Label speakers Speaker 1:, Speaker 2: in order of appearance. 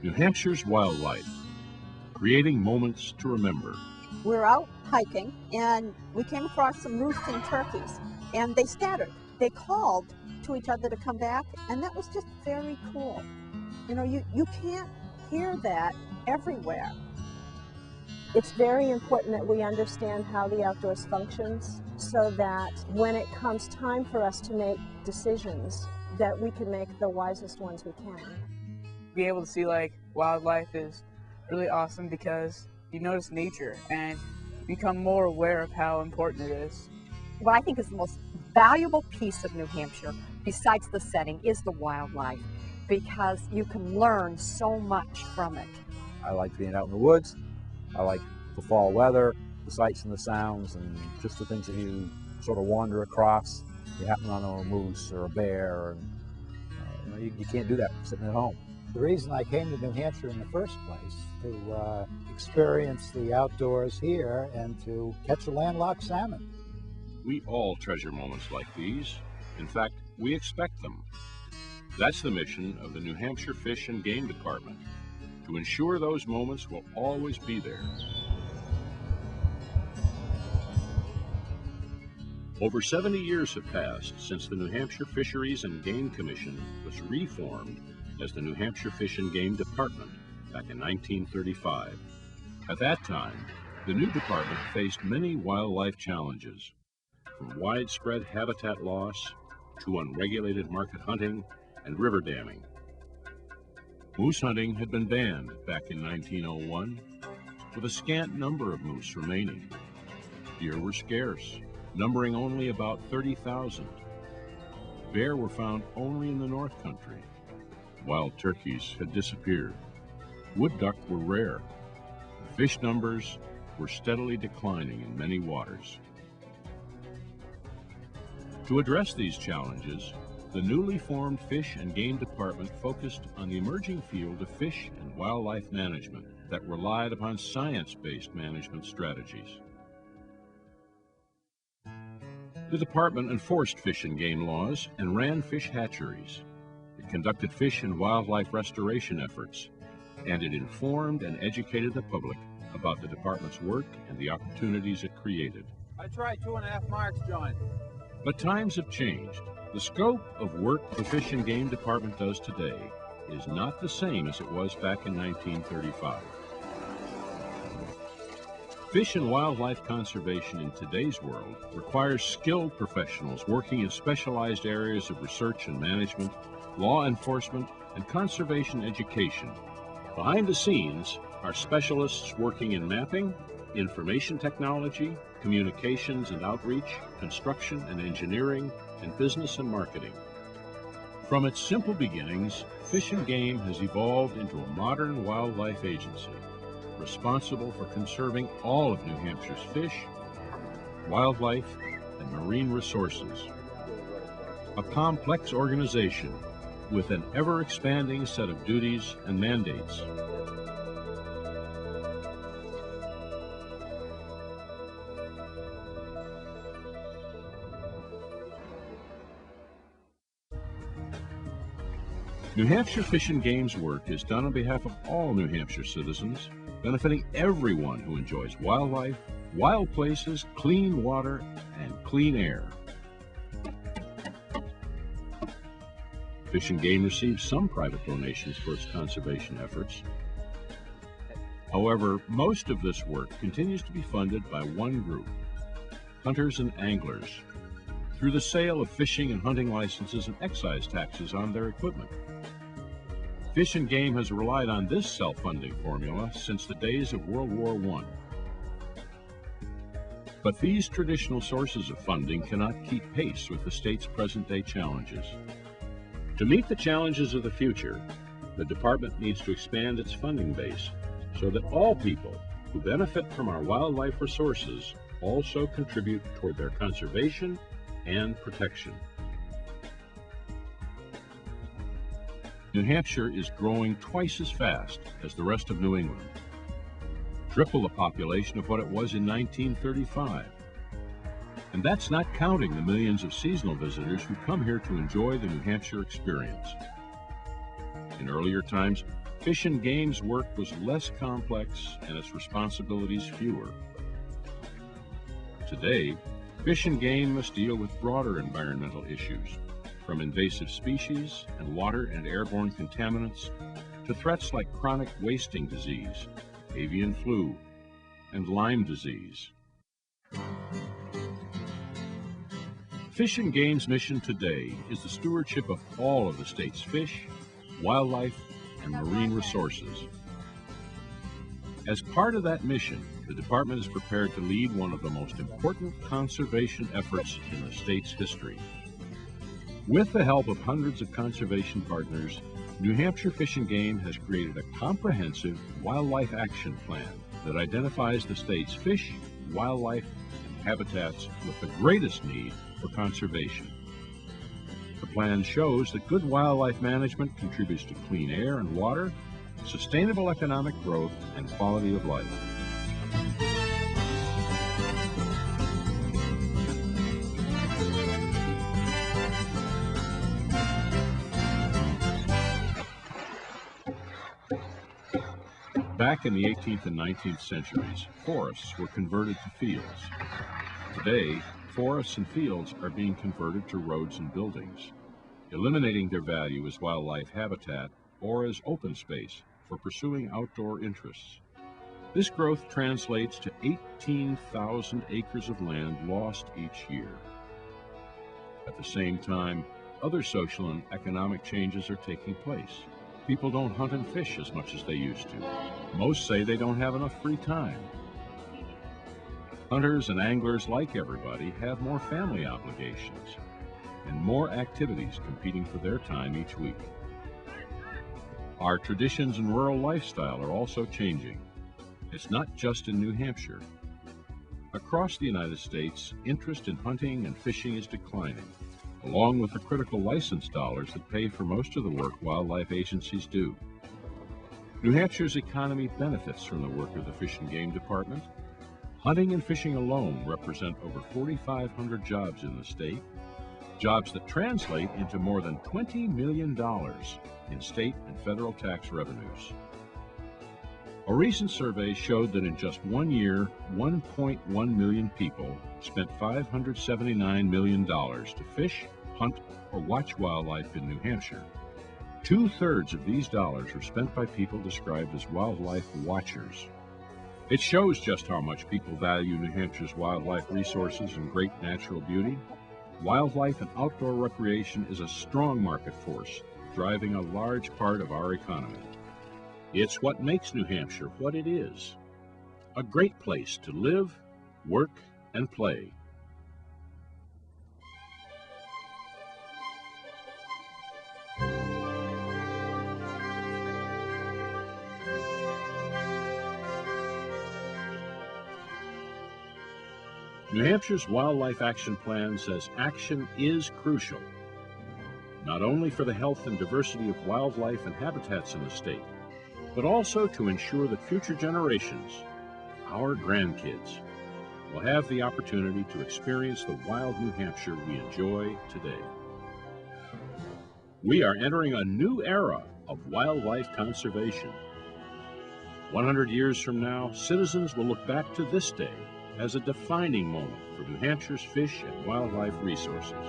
Speaker 1: New Hampshire's wildlife, creating moments to remember.
Speaker 2: We were out hiking and we came across some roosting turkeys and they scattered. They called to each other to come back, and that was just very cool. You know, you can't hear that everywhere.
Speaker 3: It's very important that we understand how the outdoors functions so that when it comes time for us to make decisions, that we can make the wisest ones we can.
Speaker 4: Being able to see like wildlife is really awesome because you notice nature and become more aware of how important it is.
Speaker 5: What I think is the most valuable piece of New Hampshire, besides the setting, is the wildlife, because you can learn so much from it.
Speaker 6: I like being out in the woods. I like the fall weather, the sights and the sounds, and just the things that you sort of wander across. You happen on a moose or a bear, and you can't do that sitting at home.
Speaker 7: The reason I came to New Hampshire in the first place, to experience the outdoors here and to catch a landlocked salmon.
Speaker 1: We all treasure moments like these. In fact, we expect them. That's the mission of the New Hampshire Fish and Game Department, to ensure those moments will always be there. Over 70 years have passed since the New Hampshire Fisheries and Game Commission was reformed as the New Hampshire Fish and Game Department back in 1935. At that time, the new department faced many wildlife challenges, from widespread habitat loss to unregulated market hunting and river damming. Moose hunting had been banned back in 1901, with a scant number of moose remaining. Deer were scarce, numbering only about 30,000. Bear were found only in the North Country. Wild turkeys had disappeared. Wood duck were rare. Fish numbers were steadily declining in many waters. To address these challenges, the newly formed Fish and Game Department focused on the emerging field of fish and wildlife management that relied upon science-based management strategies. The department enforced fish and game laws and ran fish hatcheries. It conducted fish and wildlife restoration efforts, and it informed and educated the public about the department's work and the opportunities it created.
Speaker 6: I tried 2.5 marks, John.
Speaker 1: But times have changed. The scope of work the Fish and Game Department does today is not the same as it was back in 1935. Fish and wildlife conservation in today's world requires skilled professionals working in specialized areas of research and management, law enforcement, and conservation education. Behind the scenes are specialists working in mapping, information technology, communications and outreach, construction and engineering, and business and marketing. From its simple beginnings, Fish and Game has evolved into a modern wildlife agency, responsible for conserving all of New Hampshire's fish, wildlife, and marine resources. A complex organization with an ever-expanding set of duties and mandates. New Hampshire Fish and Game's work is done on behalf of all New Hampshire citizens, benefiting everyone who enjoys wildlife, wild places, clean water, and clean air. Fish and Game receives some private donations for its conservation efforts. However, most of this work continues to be funded by one group, hunters and anglers, through the sale of fishing and hunting licenses and excise taxes on their equipment. Fish and Game has relied on this self-funding formula since the days of World War I. But these traditional sources of funding cannot keep pace with the state's present-day challenges. To meet the challenges of the future, the department needs to expand its funding base so that all people who benefit from our wildlife resources also contribute toward their conservation and protection. New Hampshire is growing twice as fast as the rest of New England, triple the population of what it was in 1935. And that's not counting the millions of seasonal visitors who come here to enjoy the New Hampshire experience. In earlier times, Fish and Game's work was less complex and its responsibilities fewer. Today, Fish and Game must deal with broader environmental issues, from invasive species and water and airborne contaminants to threats like chronic wasting disease, avian flu, and Lyme disease. Fish and Game's mission today is the stewardship of all of the state's fish, wildlife, and marine resources. As part of that mission, the department is prepared to lead one of the most important conservation efforts in the state's history. With the help of hundreds of conservation partners, New Hampshire Fish and Game has created a comprehensive wildlife action plan that identifies the state's fish, wildlife, and habitats with the greatest need for conservation. The plan shows that good wildlife management contributes to clean air and water, sustainable economic growth, and quality of life. Back in the 18th and 19th centuries, forests were converted to fields. Today, forests and fields are being converted to roads and buildings, eliminating their value as wildlife habitat or as open space for pursuing outdoor interests. This growth translates to 18,000 acres of land lost each year. At the same time, other social and economic changes are taking place. People don't hunt and fish as much as they used to. Most say they don't have enough free time. Hunters and anglers, like everybody, have more family obligations and more activities competing for their time each week. Our traditions and rural lifestyle are also changing. It's not just in New Hampshire. Across the United States, interest in hunting and fishing is declining, along with the critical license dollars that pay for most of the work wildlife agencies do. New Hampshire's economy benefits from the work of the Fish and Game Department. Hunting and fishing alone represent over 4,500 jobs in the state, jobs that translate into more than $20 million in state and federal tax revenues. A recent survey showed that in just 1 year, 1.1 million people spent $579 million to fish, hunt, or watch wildlife in New Hampshire. 2/3 of these dollars were spent by people described as wildlife watchers. It shows just how much people value New Hampshire's wildlife resources and great natural beauty. Wildlife and outdoor recreation is a strong market force, driving a large part of our economy. It's what makes New Hampshire what it is, a great place to live, work, and play. New Hampshire's Wildlife Action Plan says action is crucial, not only for the health and diversity of wildlife and habitats in the state, but also to ensure that future generations, our grandkids, will have the opportunity to experience the wild New Hampshire we enjoy today. We are entering a new era of wildlife conservation. 100 years from now, citizens will look back to this day as a defining moment for New Hampshire's fish and wildlife resources.